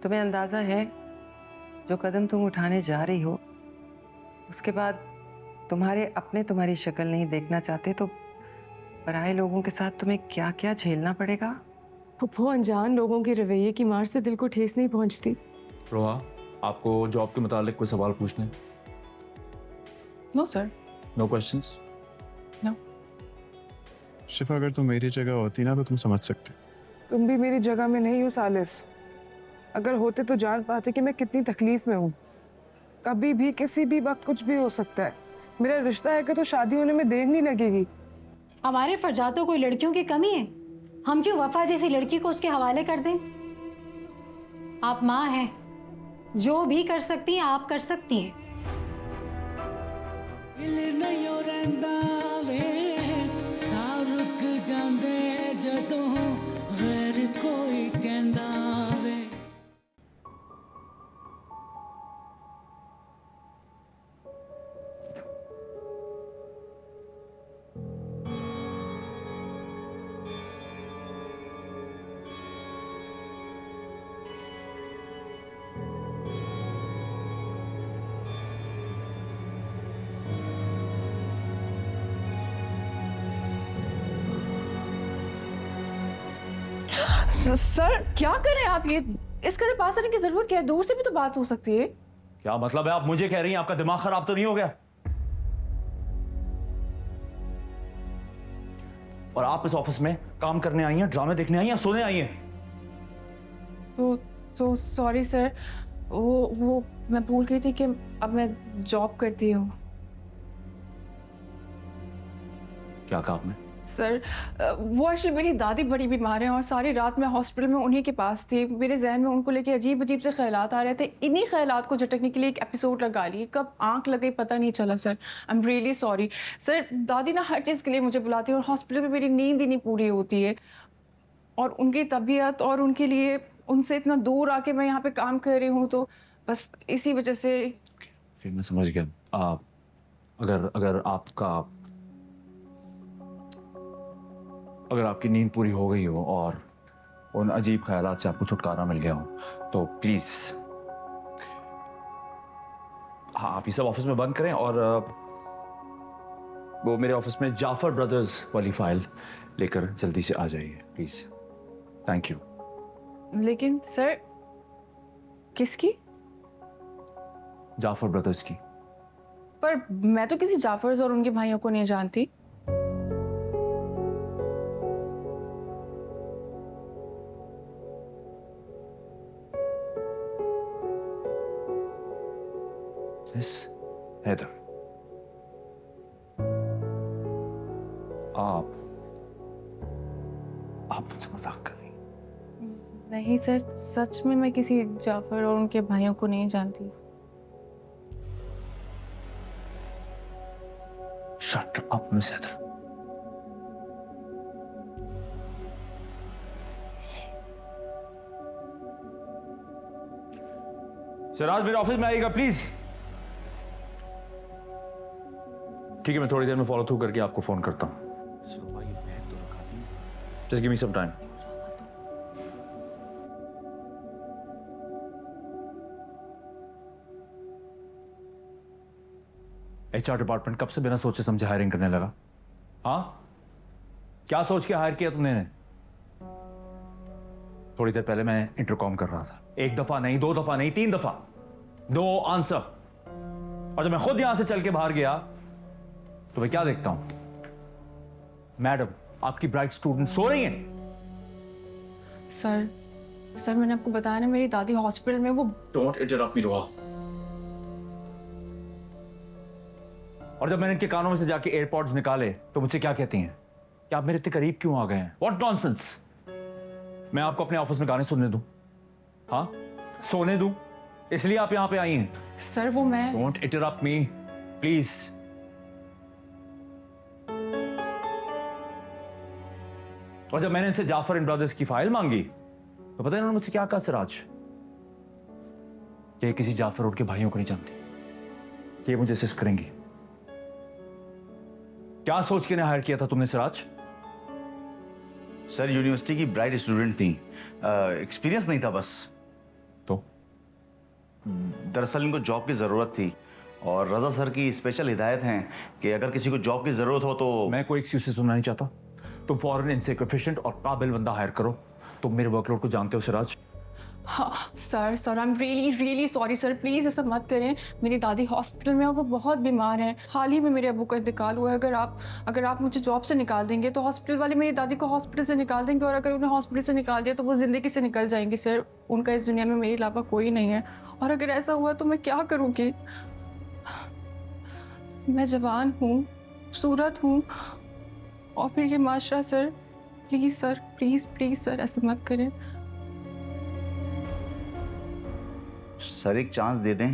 तुम्हें अंदाजा है जो कदम तुम उठाने जा रही हो उसके बाद तुम्हारे अपने तुम्हारी शक्ल नहीं देखना चाहते तो पराये लोगों के साथ तुम्हें क्या क्या झेलना पड़ेगा। फुफ्फो, अनजान लोगों के रवैये की मार से दिल को ठेस नहीं पहुंचती। रोहा, आपको जॉब के मुतालिक कोई सवाल पूछने? No sir. No questions? No. Shifa, अगर तुम मेरी जगह होती ना तो तुम समझ सकते। तुम भी मेरी जगह में नहीं हो सालिस। अगर होते तो जान पाते कि मैं कितनी तकलीफ में हूँ। कभी भी किसी भी वक्त कुछ भी हो सकता है। मेरा रिश्ता है कि तो शादी होने में देर नहीं लगेगी। हमारे फरजातों कोई लड़कियों की कमी है? हम क्यों वफा जैसी लड़की को उसके हवाले कर दें? आप माँ हैं, जो भी कर सकती हैं आप कर सकती हैं। सर क्या करें आप? ये इसके लिए पास आने की जरूरत क्या है? दूर से भी तो बात हो सकती है। क्या मतलब है? आप मुझे कह रही हैं आपका दिमाग खराब तो नहीं हो गया? और आप इस ऑफिस में काम करने आई हैं, ड्रामे देखने आई हैं या सोने आई हैं? तो सॉरी सर, वो मैं भूल गई थी कि अब मैं जॉब करती हूँ। क्या कहा आपने? सर वो एक्चुअली मेरी दादी बड़ी बीमार है और सारी रात मैं हॉस्पिटल में उन्हीं के पास थी। मेरे जहन में उनको लेके अजीब अजीब से ख्यालात आ रहे थे। इन्हीं ख्यालात को झटकने के लिए एक एपिसोड लगा ली। कब आंख लग गई पता नहीं चला। Sir I am really sorry. Sir दादी ना हर चीज़ के लिए मुझे बुलाती है और हॉस्पिटल में मेरी नींद ही नहीं पूरी होती है। और उनकी तबीयत और उनके लिए उनसे इतना दूर आके मैं यहाँ पे काम कर रही हूँ तो बस इसी वजह से। फिर मैं समझ गया। अगर आपकी नींद पूरी हो गई हो और उन अजीब ख्यालात से आपको छुटकारा मिल गया हो तो प्लीज हाँ, आप ये सब ऑफिस में बंद करें और वो मेरे ऑफिस में जाफर ब्रदर्स वाली फाइल लेकर जल्दी से आ जाइए प्लीज। Thank you. लेकिन सर किसकी? जाफर ब्रदर्स की। पर मैं तो किसी जाफर्स और उनके भाइयों को नहीं जानती। मिस हैदर, आप मुझसे मजाक कर रही हैं? नहीं सर, सच में मैं किसी जाफर और उनके भाइयों को नहीं जानती। Shut up miss Haider. Siraj मेरे ऑफिस में आइएगा प्लीज। ठीक है, मैं थोड़ी देर में फॉलो थ्रू करके आपको फोन करता हूँ। Just give me some time. HR department कब से बिना सोचे समझे हायरिंग करने लगा? हाँ, क्या सोच के हायर किया तुमने? थोड़ी देर पहले मैं इंटरकॉम कर रहा था। एक दफा नहीं, दो दफा नहीं, 3 दफा नो आंसर। और जब मैं खुद यहां से चल के बाहर गया तो मैं क्या देखता हूं? मैडम, आपकी ब्राइट स्टूडेंट सो रही हैं। सर मैंने आपको बताया ना, मेरी दादी हॉस्पिटल में। वो डोंट इंटरप्ट मी रोहा। और जब मैंने इनके कानों में से जाके एयरपॉड्स निकाले तो मुझसे क्या कहती हैं कि आप मेरे इतने करीब क्यों आ गए हैं? What nonsense. मैं आपको अपने ऑफिस में गाने सुनने दूं? हाँ, सोने दूं? इसलिए आप यहां पे आई हैं? सर वो मैं डोंट इंटरप्ट मी प्लीज। और जब मैंने इनसे जाफर एंड ब्रदर्स की फाइल मांगी तो पता है इन्होंने मुझसे क्या कहा? सिराज, ये किसी जाफर और उनके भाइयों को नहीं जानती, ये मुझे असिस्ट करेंगी। क्या सोच के हायर किया था तुमने सिराज? सर यूनिवर्सिटी की ब्राइट स्टूडेंट थी, एक्सपीरियंस नहीं था बस। तो दरअसल इनको जॉब की ज़रूरत थी और रजा सर की स्पेशल हिदायत हैं कि अगर किसी को जॉब की ज़रूरत हो तो। मैं कोई एक्सक्यूज सुनना नहीं चाहता। तुम फौरन इनसे एक एफिशिएंट और काबिल बंदा हायर करो। तुम मेरे वर्कलोड को जानते हो सिराज। हाँ sir I am really sorry sir, please ऐसा मत करें। मेरी दादी हॉस्पिटल में और वो बहुत बीमार हैं। हाल ही में मेरे अबू का इंतकाल हुआ है। अगर आप मुझे जॉब से निकाल देंगे तो हॉस्पिटल वाले मेरी दादी को हॉस्पिटल से निकाल देंगे, और अगर उन्हें हॉस्पिटल से निकाल दिया तो वो ज़िंदगी से निकल जाएंगे सर। उनका इस दुनिया में मेरे अलावा कोई नहीं है, और अगर ऐसा हुआ तो मैं क्या करूँगी? मैं जवान हूँ, खूबसूरत हूँ, और फिर ये माशरा सर। प्लीज़ सर ऐसा मत करें। सर एक चांस दे दें।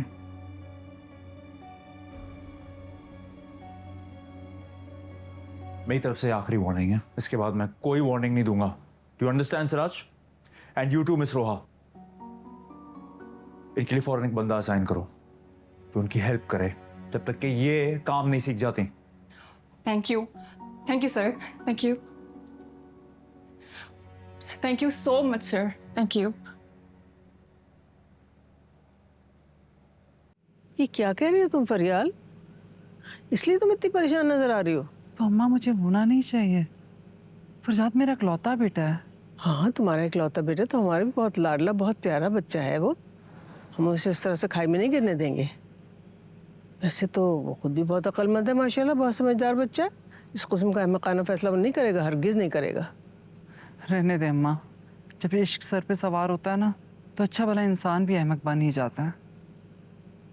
मेरी तरफ से आखिरी वार्निंग है, इसके बाद मैं कोई वार्निंग नहीं दूंगा। Do you understand Siraj? And you too miss Roha. इनके लिए फौरन एक बंदा असाइन करो तो उनकी हेल्प करे जब तक कि ये काम नहीं सीख जाते। Thank you sir, thank you so much sir, thank you. ये क्या कह रही हो तुम फरियाल? इसलिए तुम इतनी परेशान नजर आ रही हो? तो अम्मा मुझे होना नहीं चाहिए। फरजाद मेरा इकलौता बेटा है। हाँ तुम्हारा इकलौता बेटा तो हमारा भी बहुत लाडला बहुत प्यारा बच्चा है वो। हम उसे इस तरह से खाई में नहीं गिरने देंगे। वैसे तो वो खुद भी बहुत अक्लमंद है माशाल्लाह, बहुत समझदार बच्चा है। इस किस्म का अहमकाना फैसला वो नहीं करेगा, हरगिज़ नहीं करेगा। रहने दे अम्मा, जब इश्क सर पे सवार होता है ना तो अच्छा भला इंसान भी अहमक बन ही जाता है।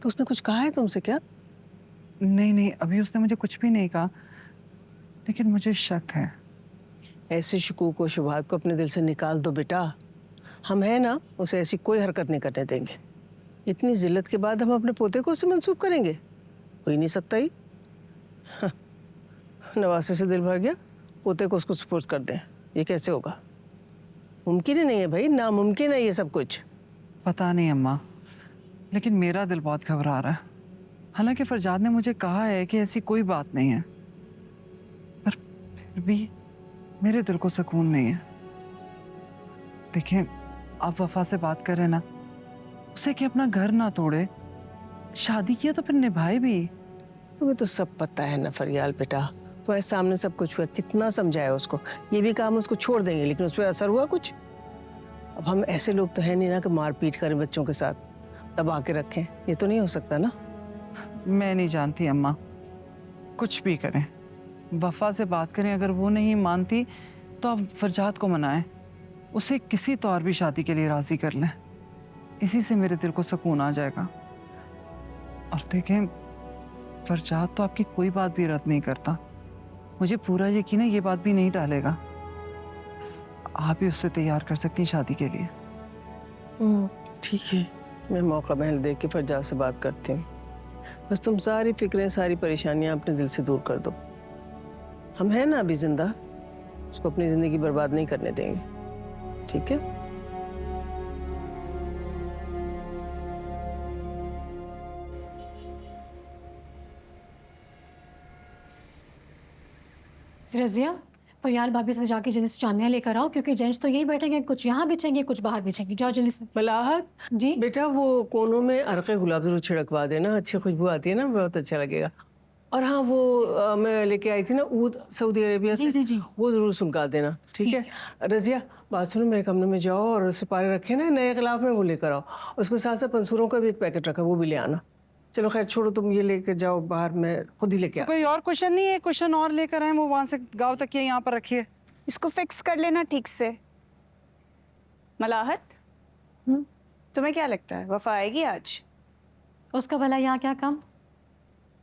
तो उसने कुछ कहा है तुमसे क्या? नहीं, अभी उसने मुझे कुछ भी नहीं कहा, लेकिन मुझे शक है। ऐसे शकूक व शुबहात को अपने दिल से निकाल दो बेटा। हम हैं ना, उसे ऐसी कोई हरकत नहीं करने देंगे। इतनी जिल्लत के बाद हम अपने पोते को उससे मंसूब करेंगे? हो ही नहीं सकता ही। हाँ, नवासे से दिल भर गया, पोते को उसको सपोर्ट कर दें, ये कैसे होगा? मुमकिन ही नहीं है भाई, नामुमकिन है ये सब कुछ। पता नहीं अम्मा, लेकिन मेरा दिल बहुत घबरा रहा है। हालांकि फरजाद ने मुझे कहा है कि ऐसी कोई बात नहीं है, पर फिर भी मेरे दिल को सुकून नहीं है। देखें, आप वफा से बात करें ना, उसे कि अपना घर ना तोड़े, शादी किया तो फिर निभाए भी। तुम्हें तो सब पता है ना फरियाल बेटा, तुम्हारे सामने सब कुछ हुआ, कितना समझाया उसको। ये भी काम उसको छोड़ देंगे, लेकिन उस पर असर हुआ कुछ? अब हम ऐसे लोग तो है नहीं ना कि मारपीट करें बच्चों के साथ, दबा के रखें। ये तो नहीं हो सकता ना। मैं नहीं जानती अम्मा, कुछ भी करें, वफा से बात करें, अगर वो नहीं मानती तो आप फरजाद को मनाएं, उसे किसी तौर भी शादी के लिए राज़ी कर लें। इसी से मेरे दिल को सुकून आ जाएगा। और देखें, फरजाद तो आपकी कोई बात भी रद्द नहीं करता। मुझे पूरा यकीन है ये बात भी नहीं टालेगा। बस आप ही उससे तैयार कर सकती हैं शादी के लिए। ठीक है, मैं मौका महल देख के फरजाद से बात करती हूँ। बस तुम सारी फिक्रें, सारी परेशानियाँ अपने दिल से दूर कर दो। हम हैं ना अभी जिंदा, उसको अपनी ज़िंदगी बर्बाद नहीं करने देंगे, ठीक है? रजिया, फरियाल भाभी से जाके जल्दी से चांदियाँ लेकर आओ, क्योंकि जेंट्स तो यही बैठेंगे, कुछ यहाँ बिछेंगे कुछ बाहर बिछेंगे। जाओ जल्दी से। मलाहत जी बेटा, वो कोनों में अरक़े गुलाब जरूर छिड़कवा देना, अच्छी खुशबू आती है ना, बहुत अच्छा लगेगा। और हाँ, वो मैं लेके आई थी ना ऊद सऊदी अरेबिया से, जी। वो जरूर सुनका देना, ठीक है? रजिया, बात सुनो, मेरे कमरे में जाओ और सिपारे रखे ना नए गिलाफ में, वो लेकर आओ। उसके साथ साथ पंसूरों का भी एक पैकेट रखा, वो भी ले आना। चलो खैर छोड़ो, तुम ये लेकर जाओ बाहर, मैं खुद ही लेके आ। कोई और क्वेश्चन नहीं है? क्वेश्चन और लेकर आए, वो वहाँ से गाँव तक यहाँ पर रखिए। इसको फिक्स कर लेना ठीक से। मलाहत, तुम्हें क्या लगता है वफा आएगी आज? उसका भला यहाँ क्या काम?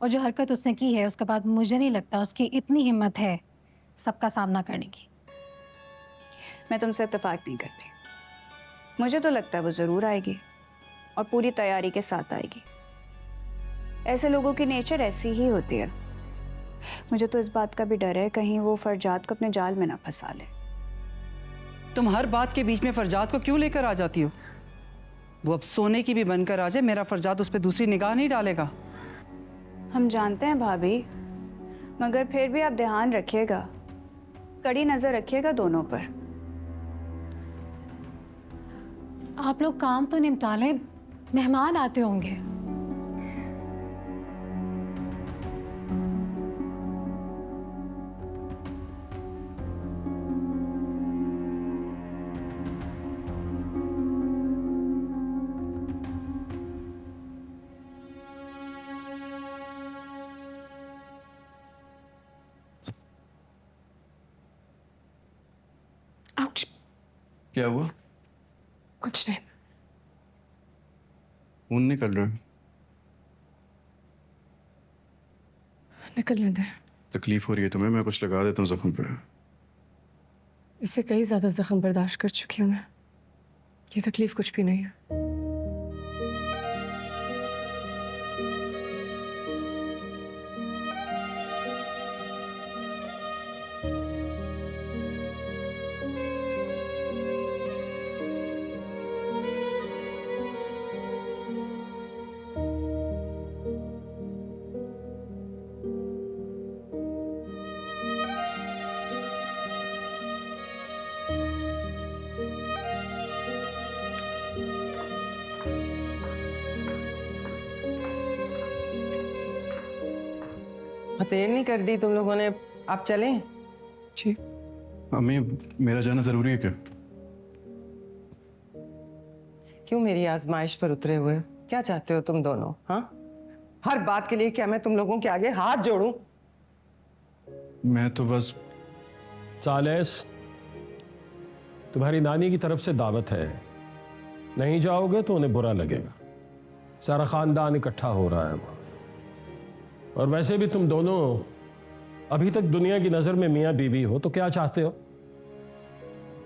और जो हरकत उसने की है उसके बाद मुझे नहीं लगता उसकी इतनी हिम्मत है सबका सामना करने की। मैं तुमसे इत्तेफाक नहीं करती। मुझे तो लगता है वो ज़रूर आएगी, और पूरी तैयारी के साथ आएगी। ऐसे लोगों की नेचर ऐसी ही होती है। मुझे तो इस बात का भी डर है कहीं वो फरजाद को अपने जाल में ना फंसा ले। तुम हर बात के बीच में फरजाद को क्यों लेकर आ जाती हो? वो अब सोने की भी बनकर आ जाए, मेरा फरजाद उस पर दूसरी निगाह नहीं डालेगा। हम जानते हैं भाभी, मगर फिर भी आप ध्यान रखिएगा, कड़ी नज़र रखिएगा दोनों पर। आप लोग काम तो निपटा लें, मेहमान आते होंगे। आउच। क्या हुआ? कुछ नहीं। खून निकल रहा है। निकलने दे। तकलीफ हो रही है तुम्हें? मैं कुछ लगा देता हूँ जख्म पे। इससे कई ज्यादा जख्म बर्दाश्त कर चुकी हूँ मैं। ये तकलीफ कुछ भी नहीं है। देर नहीं कर दी तुम लोगों ने, आप चलें? जी। अम्मी, मेरा जाना जरूरी है क्या? क्यों मेरी आजमाइश पर उतरे हुए? क्या चाहते हो तुम दोनों? हाँ, हर बात के लिए क्या मैं तुम लोगों के आगे हाथ जोड़ूं? मैं तो बस। सालेस, तुम्हारी नानी की तरफ से दावत है, नहीं जाओगे तो उन्हें बुरा लगेगा। सारा खानदान इकट्ठा हो रहा है वहां। और वैसे भी तुम दोनों अभी तक दुनिया की नजर में मियां बीवी हो, तो क्या चाहते हो?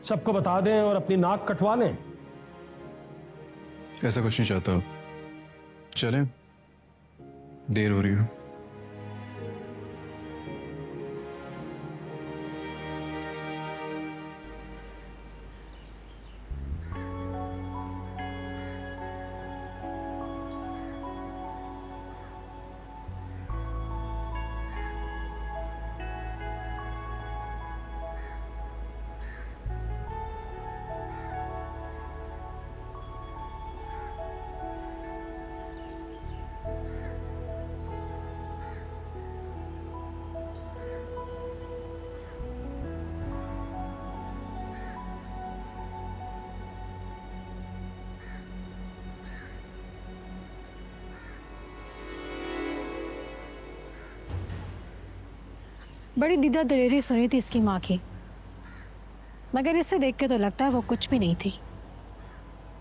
सबको बता दें और अपनी नाक कटवा लें? ऐसा कुछ नहीं चाहता। चलें, देर हो रही है। बड़ी दीदा दलेरी सुनी थी इसकी माँ की, मगर इसे देख के तो लगता है वो कुछ भी नहीं थी।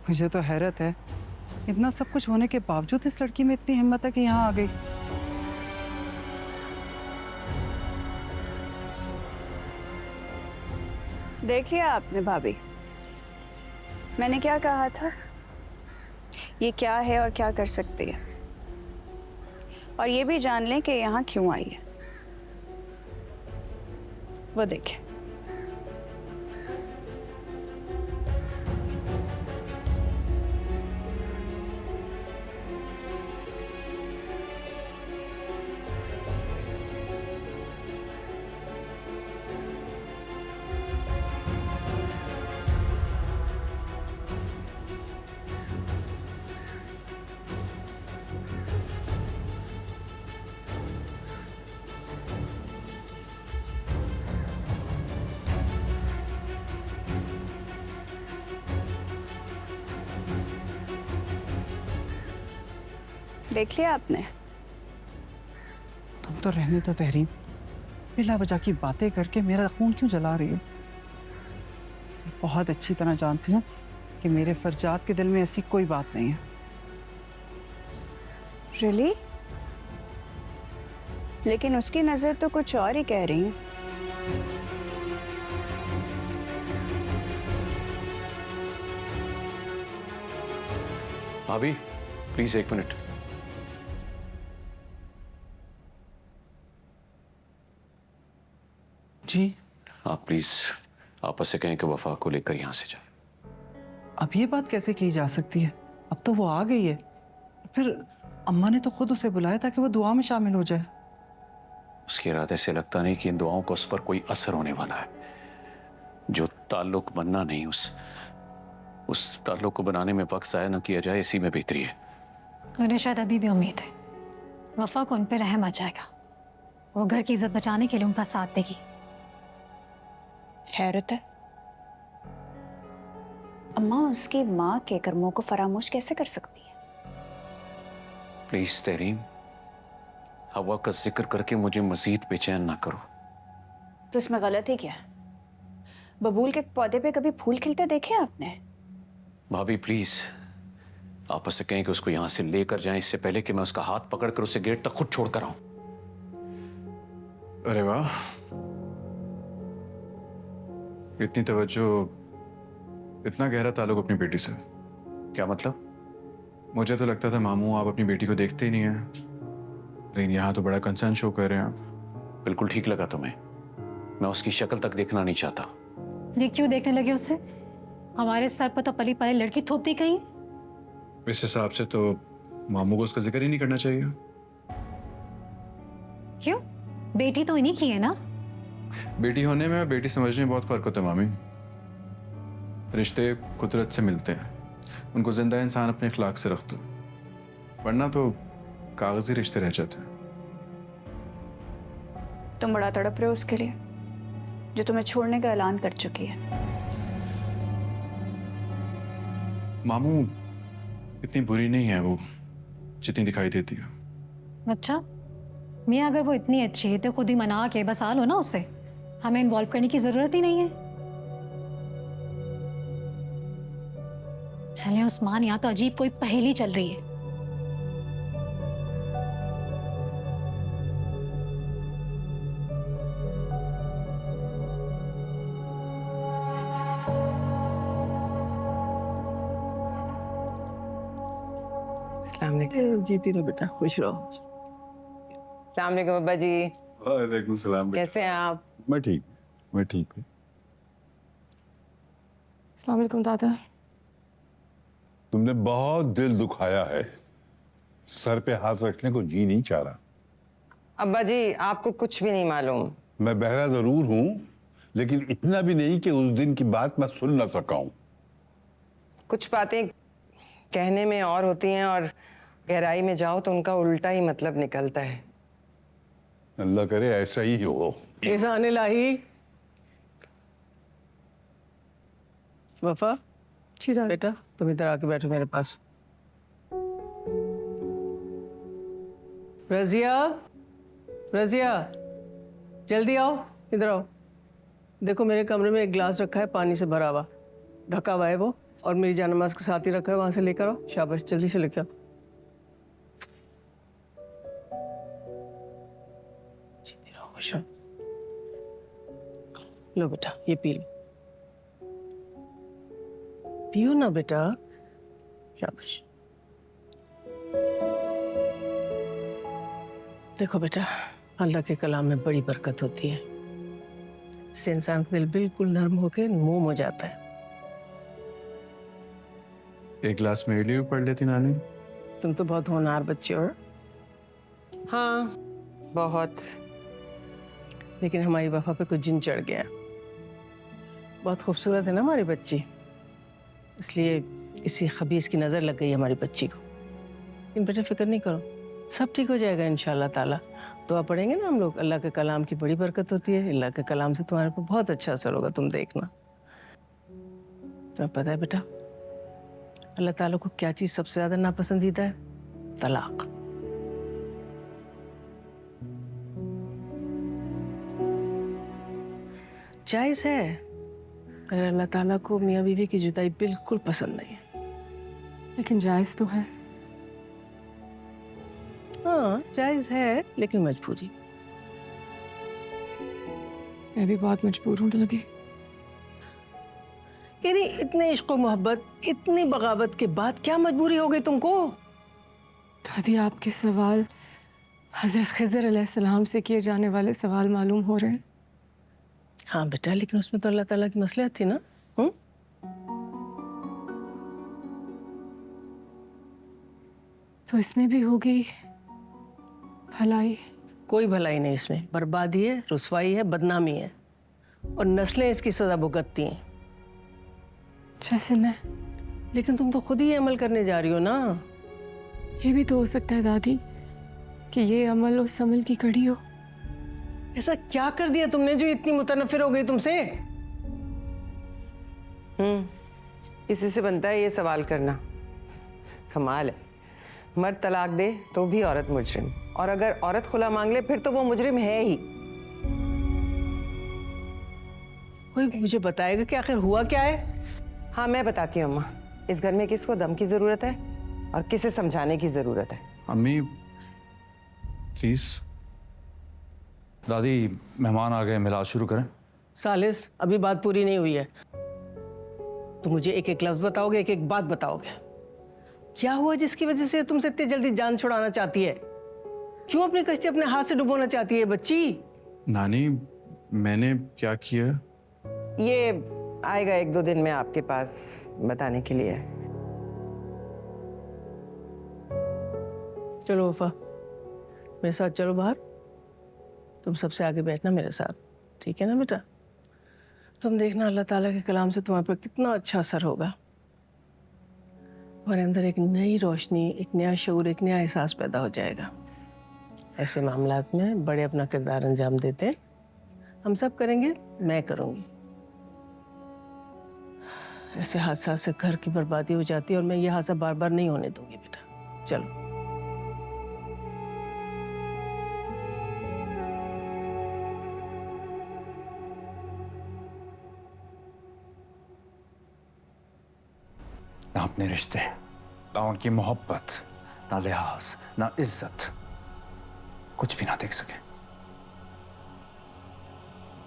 मुझे तो हैरत है, इतना सब कुछ होने के बावजूद इस लड़की में इतनी हिम्मत है कि यहाँ आ गई। देख लिया आपने भाभी, मैंने क्या कहा था? ये क्या है और क्या कर सकती है, और ये भी जान लें कि यहाँ क्यों आई है। वो देखें। देख लिया आपने? तुम तो रहने तो तहरीम, बिला वजह की बातें करके मेरा खून क्यों जला रही हो? बहुत अच्छी तरह जानती हूँ कि मेरे फरजात के दिल में ऐसी कोई बात नहीं है। रियली? लेकिन उसकी नजर तो कुछ और ही कह रही है। भाभी प्लीज 1 मिनट। जी? आप प्लीज आपस से कहें कि वफा को लेकर यहां से जाए। अब ये बात कैसे की जा सकती है? अब तो वो आ गई है। फिर अम्मा ने तो खुद उसे बुलाया था कि वो दुआ में शामिल हो जाए। उसके इरादे से लगता नहीं कि इन दुआओं का उस पर कोई असर होने वाला है। जो ताल्लुक बनना नहीं, उस ताल्लुक को बनाने में वक्त ज़ाया न किया जाए, इसी में बेहतरी है। उन्हें शायद अभी भी उम्मीद है वफा को उन पे रहम आ जाएगा, वो घर की इज्जत बचाने के लिए उनका साथ देगी। हैरत है, अम्मा उसकी माँ के कर्मों को फरामोश कैसे कर सकती है? प्लीज तहरीम, हवा का जिक्र करके मुझे मजीद बेचैन ना करो। तो इसमें गलती क्या है? बबूल के पौधे पे कभी फूल खिलते देखे आपने? भाभी प्लीज, आप उससे कहें कि उसको यहां से लेकर जाएं इससे पहले कि मैं उसका हाथ पकड़कर उसे गेट तक खुद छोड़ कर आऊं। अरे वाह, इतनी तवज्जो, इतना गहरा ताल्लुक अपनी बेटी से। क्या मतलब? मुझे तो लगता था मामू आप अपनी बेटी को देखते ही नहीं हैं, लेकिन यहाँ तो बड़ा कंसर्न शो कर रहे हैं आप। बिल्कुल ठीक लगा तुम्हें, मैं उसकी शक्ल तक देखना नहीं चाहता। ये क्यों देखने लगे उससे? हमारे सर पर तो पली पली लड़की थोप दी कहीं। इस हिसाब से तो मामू को उसका जिक्र ही नहीं करना चाहिए। क्यों? बेटी तो इन्हीं की है ना। बेटी होने में और बेटी समझने में बहुत फर्क होता है मामी। रिश्ते कुदरत से मिलते हैं, उनको जिंदा इंसान अपने अखलाक से रखता, वरना तो कागजी रिश्ते रह जाते हैं। तुम बड़ा तड़प रहे हो उसके लिए, जो तुम्हें छोड़ने का ऐलान कर चुकी है। मामू इतनी बुरी नहीं है वो जितनी दिखाई देती है। अच्छा मियाँ, अगर वो इतनी अच्छी है तो खुद ही मना के बसा लो ना उसे, हमें इन्वॉल्व करने की जरूरत ही नहीं है। चले उस्मान, यहाँ तो अजीब कोई पहेली चल रही है। अस्सलाम वालेकुम। जीती रहो बेटा, खुश रहो। अस्सलाम वालेकुम अब्बा जी। वालेकुम सलाम। कैसे हैं आप? मैं ठीक हूँ। अस्सलाम वालेकुम दादा। तुमने बहुत दिल दुखाया है, सर पे हाथ रखने को जी नहीं चाह रहा। अब्बा जी आपको कुछ भी नहीं मालूम। मैं बहरा जरूर हूँ, लेकिन इतना भी नहीं कि उस दिन की बात मैं सुन ना सका हूँ। कुछ बातें कहने में और होती हैं और गहराई में जाओ तो उनका उल्टा ही मतलब निकलता है। अल्लाह करे ऐसा ही हो। ऐसा आने लाही वफा, बेटा तुम इधर आके बैठो मेरे पास। रजिया, रजिया जल्दी आओ, इधर आओ। देखो मेरे कमरे में एक गिलास रखा है पानी से भरा हुआ, ढका हुआ है वो, और मेरी जानमाज के साथ ही रखा है, वहां से लेकर आओ। शाबाश, जल्दी से लेकर आओ। लो बेटा ये पी लो, पियो ना बेटा। शाबाश। देखो बेटा, अल्लाह के कलाम में बड़ी बरकत होती है, इससे इंसान का दिल बिल्कुल नर्म होकर मोम हो जाता है। एक गिलास मेरे लिए भी पढ़ लेती नानी। तुम तो बहुत होनहार बच्चे हो। हाँ बहुत। लेकिन हमारी वफा पे कुछ जिन चढ़ गया। बहुत खूबसूरत है ना हमारी बच्ची, इसलिए इसी खबीस की नज़र लग गई हमारी बच्ची को। लेकिन बेटा फिक्र नहीं करो, सब ठीक हो जाएगा इंशाल्लाह ताला। दुआ पढ़ेंगे ना हम लोग, अल्लाह के कलाम की बड़ी बरकत होती है। अल्लाह के कलाम से तुम्हारे पर बहुत अच्छा असर होगा, तुम देखना। तुम्हें पता है बेटा अल्लाह ताला को क्या चीज़ सबसे ज़्यादा नापसंदीदा है? तलाक। जायज़ है, अगर अल्लाह ताला को मियाँ बीवी की जुदाई बिल्कुल पसंद नहीं है। लेकिन जायज़ तो है। हाँ जायज़ है, लेकिन मजबूरी। मैं भी बहुत मजबूर हूँ दादी। यानी इतने इश्क और मोहब्बत, इतनी बगावत के बाद क्या मजबूरी हो गई तुमको? दादी आपके सवाल हजरत खिज़र अलैहिस्सलाम से किए जाने वाले सवाल मालूम हो रहे हैं। हाँ बेटा, लेकिन उसमें तो अल्लाह ताला की मसलियत थी ना। तो इसमें भी होगी भलाई? कोई भलाई नहीं इसमें, बर्बादी है, रुसवाई है, बदनामी है, और नस्लें इसकी सजा भुगतती हैं। जैसे मैं लेकिन तुम तो खुद ही अमल करने जा रही हो ना। ये भी तो हो सकता है दादी कि ये अमल उस अमल की कड़ी हो। ऐसा क्या कर दिया तुमने जो इतनी मुतनफिर हो गई तुमसे? इसी से बनता है ये सवाल करना। कमाल है, मर्द तलाक दे तो भी औरत मुजरिम, और अगर औरत खुला मांग ले फिर तो वो मुजरिम है ही। कोई मुझे बताएगा कि आखिर हुआ क्या है? हाँ मैं बताती हूँ अम्मा। इस घर में किसको दम की जरूरत है और किसे समझाने की जरूरत है। अम्मी प्लीज। दादी मेहमान आ गए, मिलाद शुरू करें। सालिस, अभी बात पूरी नहीं हुई है। तुम मुझे एक एक लफ्ज बताओगे, एक एक बात बताओगे। क्या हुआ जिसकी वजह से तुमसे इतनी जल्दी जान छुड़ाना चाहती है? क्यों अपनी कश्ती अपने हाथ से डुबोना चाहती है बच्ची? नानी मैंने क्या किया? ये आएगा 1-2 दिन में आपके पास बताने के लिए। चलो वफा, मेरे साथ चलो बाहर। तुम सबसे आगे बैठना मेरे साथ, ठीक है ना बेटा? तुम देखना अल्लाह ताला के कलाम से तुम्हारे पर कितना अच्छा असर होगा। तुम्हारे अंदर एक नई रोशनी, एक नया शऊर, एक नया एहसास पैदा हो जाएगा। ऐसे मामलात में बड़े अपना किरदार अंजाम देते हैं। हम सब करेंगे, मैं करूँगी। ऐसे हादसा से घर की बर्बादी हो जाती है और मैं ये हादसा बार बार नहीं होने दूंगी बेटा। चलो। ना अपने रिश्ते, ना उनकी मोहब्बत, ना लिहाज, ना इज्जत, कुछ भी ना देख सके।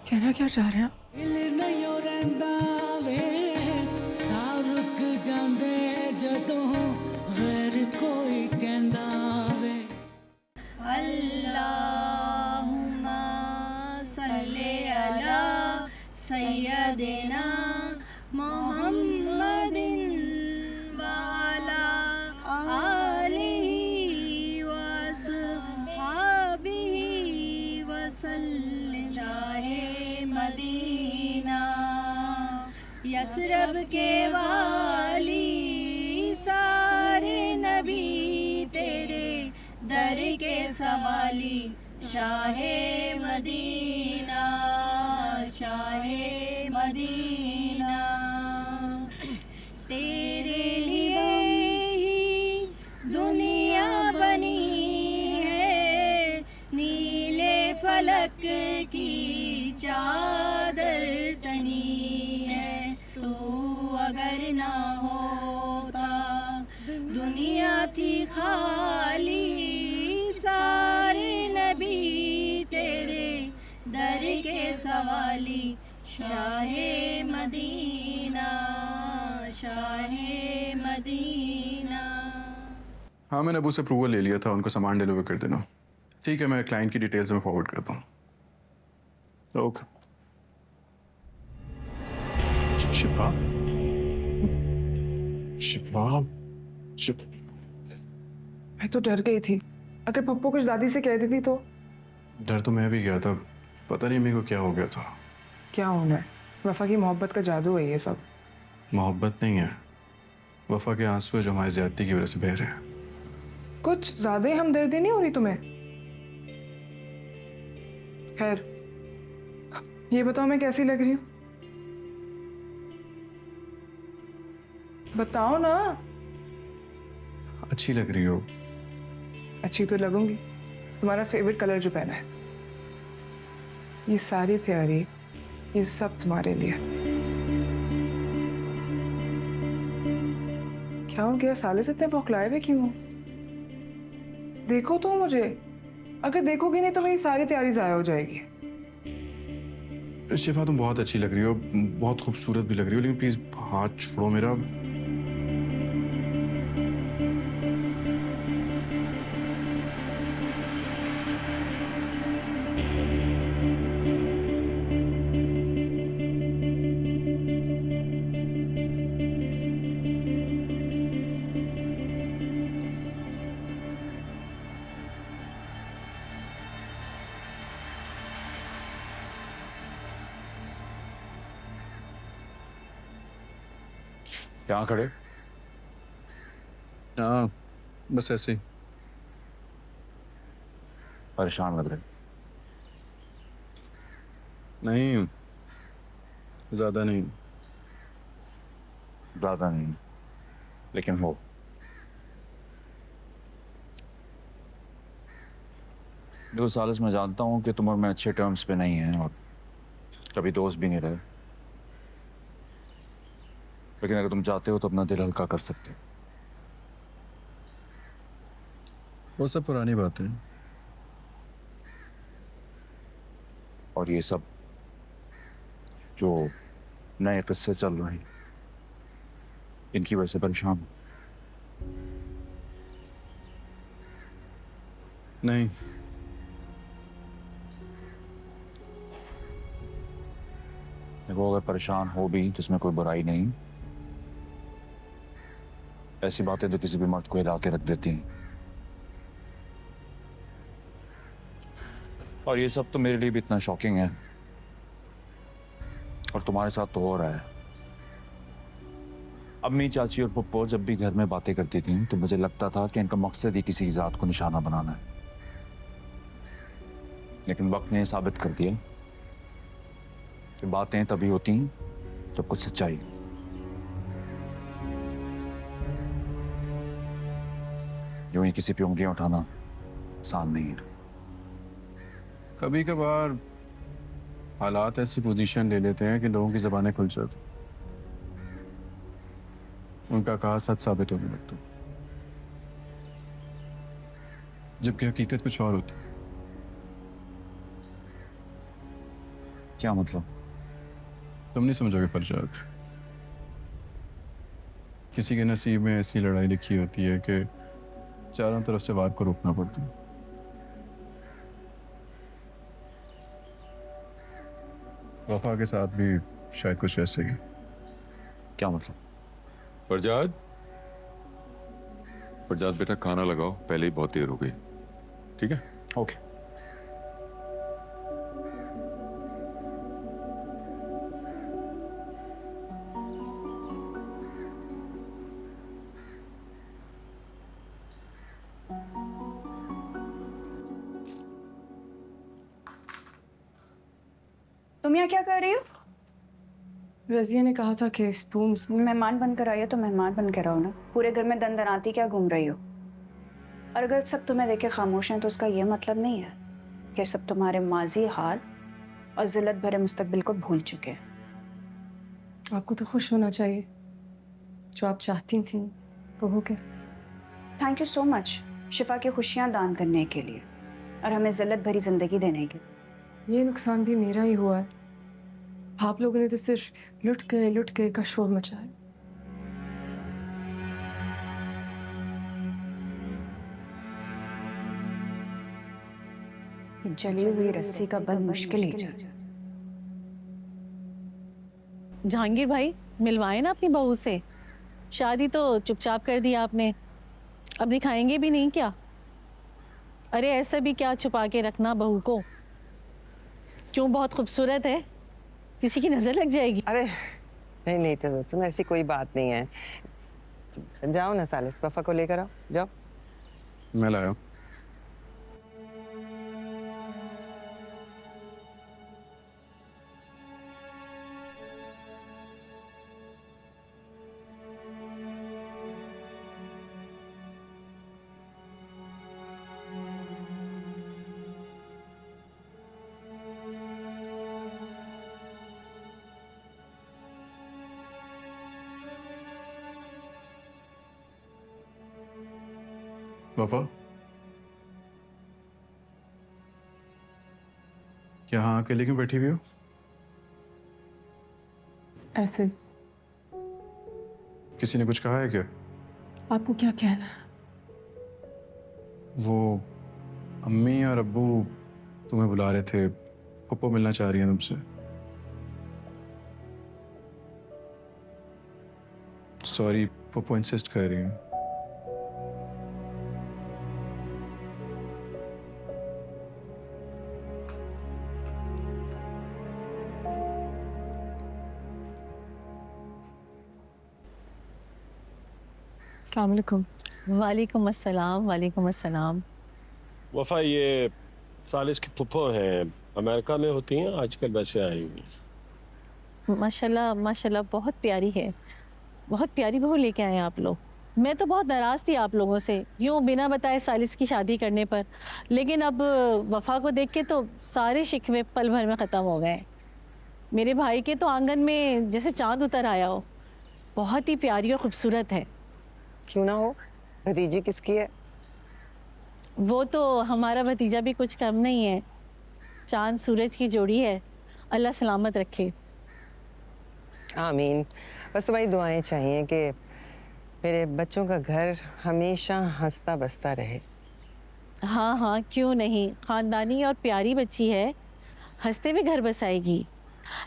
कहना क्या चाह रहे हैं आप? अल्लाहुम्मा सल्ले अला सय्यदिना मुहम्मदिन व अला आलिहि व अस्हाबिहि व सल्लिम। शाहे मदीना यसरब के वाली सारे नबी तेरे दर के सवाली। शाहे मदीना, शाहे मदीना, तेरे लिए ही दुनिया बनी है। नीले फलक की चादर तनी है। तू अगर ना होता दुनिया थी खाली। सारे नबी तेरे दर के सवाली। Shah Medina, Shah Medina. हाँ मैंने अबू से अप्रूवल ले लिया था, उनको सामान डिलीवर कर देना। ठीक है, मैं क्लाइंट की डिटेल्स में फॉरवर्ड करता हूँ। ओके। शिफा, शिफा, शिफा। मैं तो डर गई थी। अगर पप्पू कुछ दादी से कह देती तो? डर तो मैं भी गया था, पता नहीं मेरे को क्या हो गया था। क्या होना है? वफा की मोहब्बत का जादू है ये सब। मोहब्बत नहीं है, वफा के आंसू है जो हमारी ज्यादती की वजह से बह रहे हैं। कुछ ज्यादा ही हमदर्दी नहीं हो रही तुम्हें? खैर, ये बताओ मैं कैसी लग रही हूँ? बताओ ना। अच्छी लग रही हो। अच्छी तो लगूंगी। तुम्हारा फेवरेट कलर जो पहना है, ये सारी तैयारी, ये सब तुम्हारे लिए। क्या हो गया? साले से इतने बौखलाए हुए क्यों हो? देखो तो मुझे। अगर देखोगी नहीं तो मेरी सारी तैयारी जाया हो जाएगी। शिफा तुम बहुत अच्छी लग रही हो, बहुत खूबसूरत भी लग रही हो, लेकिन प्लीज हाथ छोड़ो मेरा। यहाँ खड़े हाँ, बस ऐसे ही। परेशान लग रहे? नहीं, ज़्यादा नहीं। ज़्यादा नहीं, लेकिन हो। देखो सालिस, मैं जानता हूँ कि तुम और मैं अच्छे टर्म्स पे नहीं हैं और कभी दोस्त भी नहीं रहे, लेकिन अगर तुम चाहते हो तो अपना दिल हल्का कर सकते हो। वो सब पुरानी बातें हैं। और ये सब जो नए किस्से चल रहे हैं, इनकी वजह से परेशान हूं। नहीं, देखो अगर परेशान हो भी तो इसमें कोई बुराई नहीं। ऐसी बातें तो किसी भी मर्द को हिला के रख देती हैं। और ये सब तो मेरे लिए भी इतना शॉकिंग है, और तुम्हारे साथ तो हो रहा है। अम्मी, चाची और पप्पो जब भी घर में बातें करती थी तो मुझे लगता था कि इनका मकसद ही किसी जात को निशाना बनाना है, लेकिन वक्त ने साबित कर दिया कि बातें तभी होती हैं जब कुछ सच्चाई। यूं ही किसी पे उंगलियां उठाना आसान नहीं है। कभी कभार हालात ऐसी पोजीशन ले लेते हैं कि लोगों की ज़बानें खुल जाती, उनका कहा सच साबित होने लगता, जबकि हकीकत कुछ और होती। क्या मतलब? तुम नहीं समझोगे फरजाद। किसी के नसीब में ऐसी लड़ाई लिखी होती है कि चारों तरफ से वार को रोकना पड़ता है। वफा के साथ भी शायद कुछ ऐसे ही। क्या मतलब? फरजाद, फरजाद बेटा खाना लगाओ, पहले ही बहुत देर हो गई। ठीक है? ओके। तुम यहाँ क्या कर रही हो? रजिया ने कहा था कि स्पून मेहमान बनकर आई हो तो मेहमान बन के रहो ना। पूरे घर में दंदनाती क्या घूम रही हो? और अगर सब तुम्हें देखे खामोश हैं तो उसका ये मतलब नहीं है कि सब तुम्हारे माजी हाल और जिल्लत भरे मुस्तकबिल को भूल चुके हैं। आपको तो खुश होना चाहिए, जो आप चाहती थी वो हो गया। थैंक यू सो मच शिफा की खुशियाँ दान करने के लिए और हमें जिल्लत भरी जिंदगी देने के। ये नुकसान भी मेरा ही हुआ है। आप लोगों ने तो सिर्फ लुट गए का शोर मचाया। जली हुई रस्सी का बल मुश्किल ही जाए। जहांगीर भाई, मिलवाए ना अपनी बहू से। शादी तो चुपचाप कर दी आपने, अब दिखाएंगे भी नहीं क्या? अरे ऐसा भी क्या छुपा के रखना बहू को? क्यों, बहुत खूबसूरत है, किसी की नजर लग जाएगी। अरे नहीं नहीं, तो तुम ऐसी कोई बात नहीं है। जाओ ना सालिस, वफा को लेकर आओ, जाओ। मैं लाया। वफा, यहाँ अकेले क्यों बैठी हुई हो? ऐसे। किसी ने कुछ कहा है क्या? आपको क्या कहना है? वो अम्मी और अब्बू तुम्हें बुला रहे थे, पप्पो मिलना चाह रही है तुमसे। सॉरी, पप्पो इंसिस्ट कर रही हैं। अस्सलाम वालेकुम। वालेकुम अस्सलाम, वालेकुम अस्सलाम। वफा, ये सालिस की फुफ्फो हैं, अमेरिका में होती हैं, आजकल वैसे आई हुई। माशाल्लाह माशाल्लाह, बहुत प्यारी है, बहुत प्यारी बहू लेके आए हैं आप लोग। मैं तो बहुत नाराज़ थी आप लोगों से, यूँ बिना बताए सालिस की शादी करने पर, लेकिन अब वफ़ा को देख के तो सारे शिकवे पल भर में ख़त्म हो गए। मेरे भाई के तो आंगन में जैसे चाँद उतर आया हो। बहुत ही प्यारी और ख़ूबसूरत है। क्यों ना हो, भतीजी किसकी है? वो तो हमारा भतीजा भी कुछ कम नहीं है, चाँद सूरज की जोड़ी है। अल्लाह सलामत रखे। आमीन। बस तुम्हारी दुआएं चाहिए कि मेरे बच्चों का घर हमेशा हंसता बसता रहे। हाँ हाँ, क्यों नहीं, ख़ानदानी और प्यारी बच्ची है, हंसते हुए घर बसाएगी।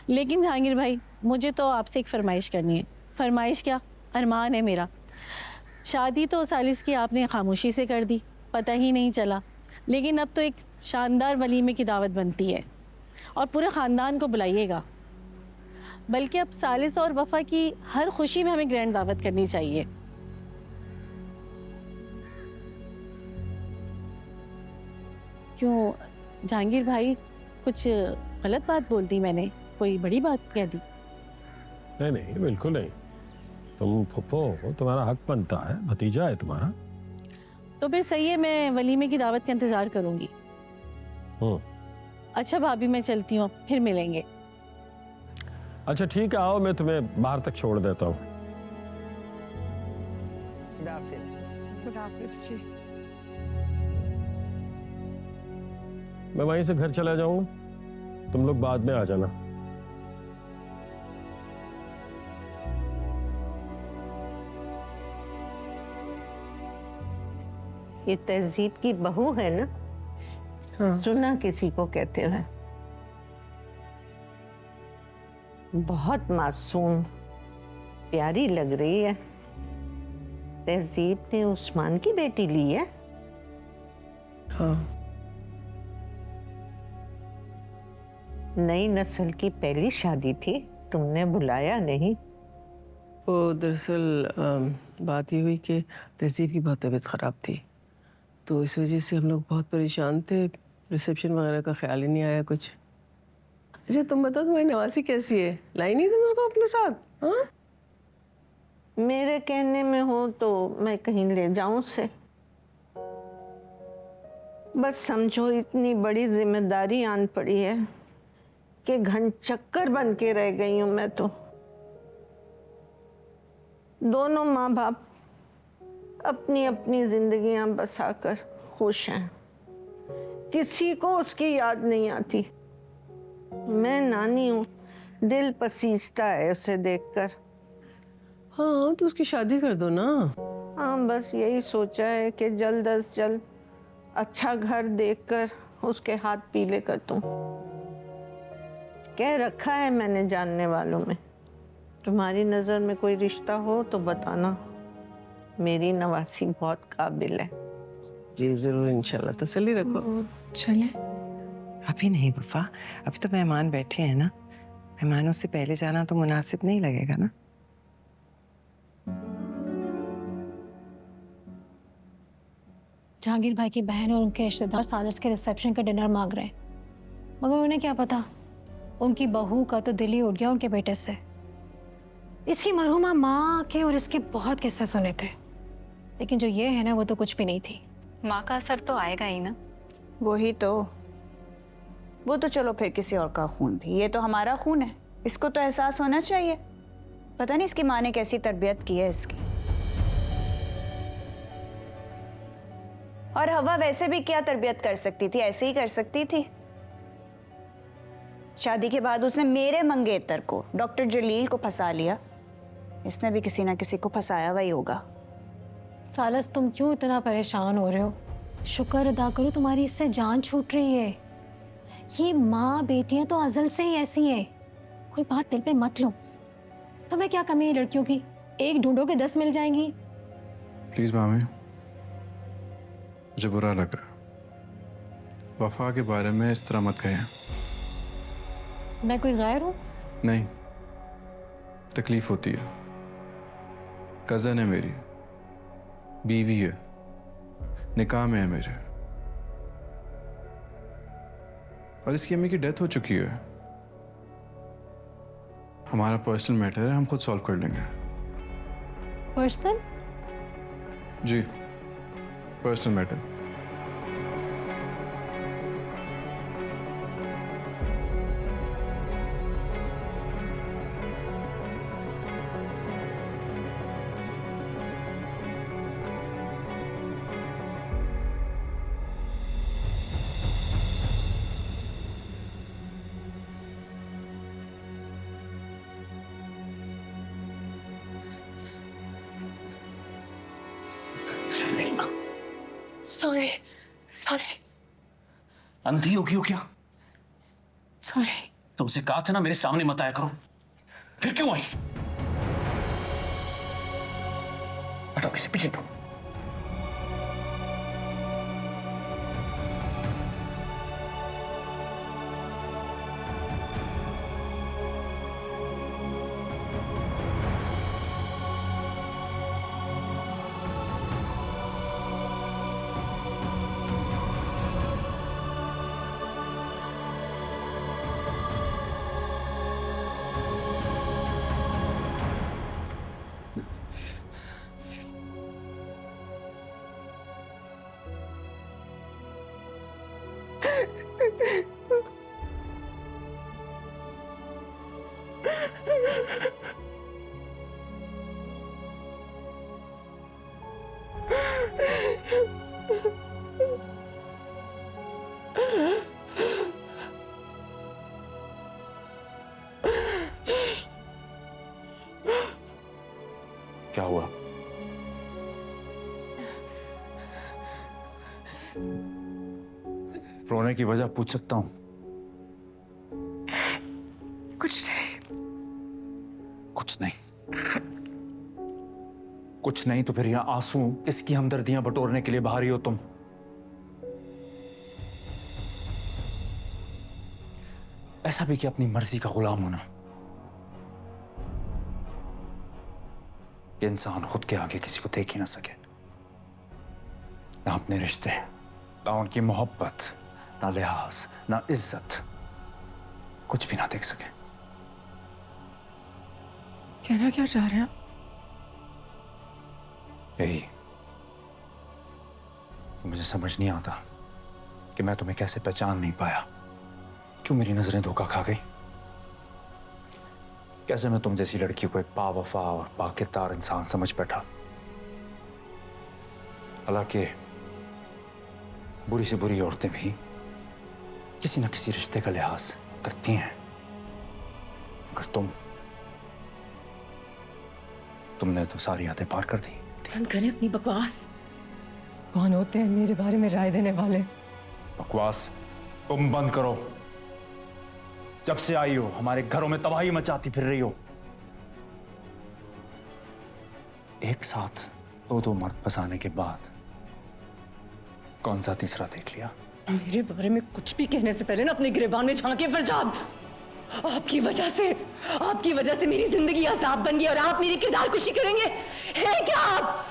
लेकिन जहांगीर भाई, मुझे तो आपसे एक फरमाइश करनी है। फरमाइश क्या, अरमान है मेरा। शादी तो सालिस की आपने खामोशी से कर दी, पता ही नहीं चला, लेकिन अब तो एक शानदार वलीमे की दावत बनती है और पूरे ख़ानदान को बुलाइएगा। बल्कि अब सालिस और वफ़ा की हर खुशी में हमें ग्रैंड दावत करनी चाहिए। क्यों जहांगीर भाई, कुछ गलत बात बोल दी मैंने? कोई बड़ी बात कह दी? नहीं नहीं, बिल्कुल नहीं। तुम फुफ्फो हो, तुम्हारा हक बनता है, भतीजा है तुम्हारा। तो फिर सही है, मैं वलीमे की दावत का इंतज़ार करूँगी। अच्छा भाभी, मैं चलती हूँ, फिर मिलेंगे। अच्छा ठीक है, आओ, मैं तुम्हें बाहर तक छोड़ देता हूँ। खुदाफिज़ जी। मैं वहीं से घर चला जाऊँ, तुम लोग बाद में आ जाना। ये तहजीब की बहू है ना? हाँ। सुना किसी को कहते हैं, बहुत मासूम प्यारी लग रही है। तहजीब ने उस्मान की बेटी ली है? हाँ। नई नस्ल की पहली शादी थी, तुमने बुलाया नहीं? वो दरअसल बात ये हुई कि तहजीब की बहुत तबीयत ख़राब थी, तो इस वजह से हम लोग बहुत परेशान थे। रिसेप्शन वगैरह का ख्याल ही नहीं आया कुछ। अच्छा तुम बताओ, तुम्हारी नवासी कैसी है? लाई नहीं तुम उसको अपने साथ? हाँ, मेरे कहने में हो तो मैं कहीं ले जाऊं उसे? बस समझो इतनी बड़ी जिम्मेदारी आन पड़ी है कि घन चक्कर बन के रह गई हूं मैं तो। दोनों माँ बाप अपनी अपनी जिंदगियां बसाकर खुश हैं, किसी को उसकी याद नहीं आती। मैं नानी हूँ, दिल पसीजता है उसे देखकर। हाँ तो उसकी शादी कर दो ना। हाँ, बस यही सोचा है कि जल्द अज जल्द अच्छा घर देखकर उसके हाथ पीले कर दूं। कह रखा है मैंने जानने वालों में, तुम्हारी नज़र में कोई रिश्ता हो तो बताना, मेरी नवासी बहुत काबिल है। जी जरूर, इंशाल्लाह। तसल्ली रखो। चले अभी नहीं वफा, अभी तो मेहमान बैठे हैं ना, मेहमानों से पहले जाना तो मुनासिब नहीं लगेगा ना। जहांगीर भाई की बहन और उनके रिश्तेदार सालिस के रिसेप्शन का डिनर मांग रहे हैं, मगर उन्हें क्या पता, उनकी बहू का तो दिल ही उठ गया उनके बेटे से। इसकी मरहुमा माँ के और इसके बहुत किस्से सुने थे, लेकिन जो ये है ना, वो तो कुछ भी नहीं थी। माँ का असर तो आएगा ही ना। वही तो, वो तो चलो फिर किसी और का खून थी, ये तो हमारा खून है, इसको तो एहसास होना चाहिए। पता नहीं इसकी माँ ने कैसी तरबियत की है इसकी। और हवा वैसे भी क्या तरबियत कर सकती थी, ऐसे ही कर सकती थी। शादी के बाद उसने मेरे मंगेतर को, डॉक्टर जलील को फंसा लिया। इसने भी किसी ना किसी को फंसाया हुआ ही होगा। सालिस तुम क्यों इतना परेशान हो रहे हो? शुक्र अदा करो तुम्हारी इससे जान छूट रही है। ये माँ बेटियां तो अजल से ही ऐसी हैं, कोई बात दिल पे मत लो। तुम्हें क्या कमी है लड़कियों की? एक ढूंढोगे 10 मिल जाएंगी। प्लीज मामी, मुझे बुरा लग रहा, वफा के बारे में इस तरह मत कहें। मैं कोई गैर हूँ? नहीं, तकलीफ होती है, कज़न है मेरी, बीवी है, निकाह में है मेरे, और इसकी अम्मी की डेथ हो चुकी है। हमारा पर्सनल मैटर है, हम खुद सॉल्व कर लेंगे। पर्सनल? जी, पर्सनल मैटर। सॉरी सॉरी अंधी होगी हो क्या? सॉरी। तुमसे कहा था ना मेरे सामने मत आया करो, फिर क्यों आई? हटो पीछे पीछे तो। क्या हुआ? रोने की वजह पूछ सकता हूं? कुछ नहीं। कुछ नहीं? कुछ नहीं तो फिर यहां आंसू किसकी हमदर्दियां बटोरने के लिए बाहरी हो तुम? ऐसा भी कि अपनी मर्जी का गुलाम होना, कि इंसान खुद के आगे किसी को देख ही ना सके, ना अपने रिश्ते, ना उनकी मोहब्बत, ना लिहाज, ना इज्जत, कुछ भी ना देख सके। कहना क्या चाह रहे हैं? यही तो मुझे समझ नहीं आता कि मैं तुम्हें कैसे पहचान नहीं पाया। क्यों मेरी नजरें धोखा खा गई? कैसे मैं तुम जैसी लड़की को एक पावफा और पाकिरदार इंसान समझ बैठा, हालांकि बुरी से बुरी औरतें भी किसी न किसी रिश्ते का लिहाज करती हैं। मगर तुमने तो सारी हदें पार कर दी। बंद करें अपनी बकवास। कौन होते हैं मेरे बारे में राय देने वाले? बकवास तुम बंद करो। जब से आई हो हमारे घरों में तबाही मचाती फिर रही हो। एक साथ दो मर्द फंसाने के बाद कौन सा तीसरा देख लिया? मेरे बारे में कुछ भी कहने से पहले ना अपने गिरबान में झांके फरजाद। आपकी वजह से मेरी जिंदगी अजाब बन गई और आप मेरी किरदारकुशी करेंगे। है क्या आप?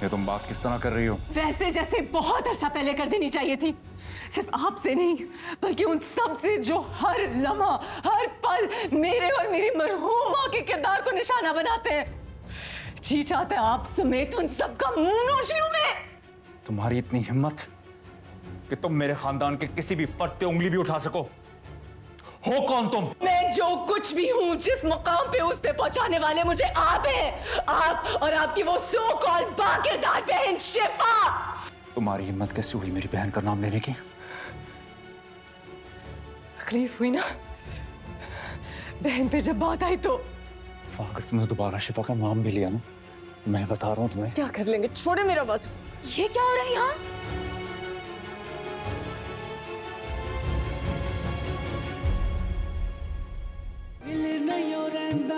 ये तुम बात किस तरह कर रही हो? वैसे जैसे बहुत अरसा पहले कर देनी चाहिए थी। सिर्फ आपसे नहीं बल्कि उन सब से जो हर लम्हा हर पल मेरे और मेरी मरहूम माँ के किरदार को निशाना बनाते हैं। जी चाहते हैं आप समेत उन सब का मुंह नोच लूं मैं। तुम्हारी इतनी हिम्मत कि तुम मेरे खानदान के किसी भी फर्द पे उंगली भी उठा सको? हो कौन तुम? मैं जो कुछ भी हूँ, जिस मुकाम पे उस पे पहुंचाने वाले मुझे आप हैं। आप और आपकी वो सो कॉल्ड बाकिरदार बहन शिफा। तुम्हारी हिम्मत कैसे हुई मेरी बहन का नाम लेने की? तकलीफ हुई ना बहन पे जब बात आई तो? अगर तुमने दोबारा शिफा का नाम भी लिया ना, मैं बता रहा हूँ तुम्हें। क्या कर लेंगे? छोड़े मेरा बस। ये क्या हो रहा है यहाँ? दिल नहीं रहंदा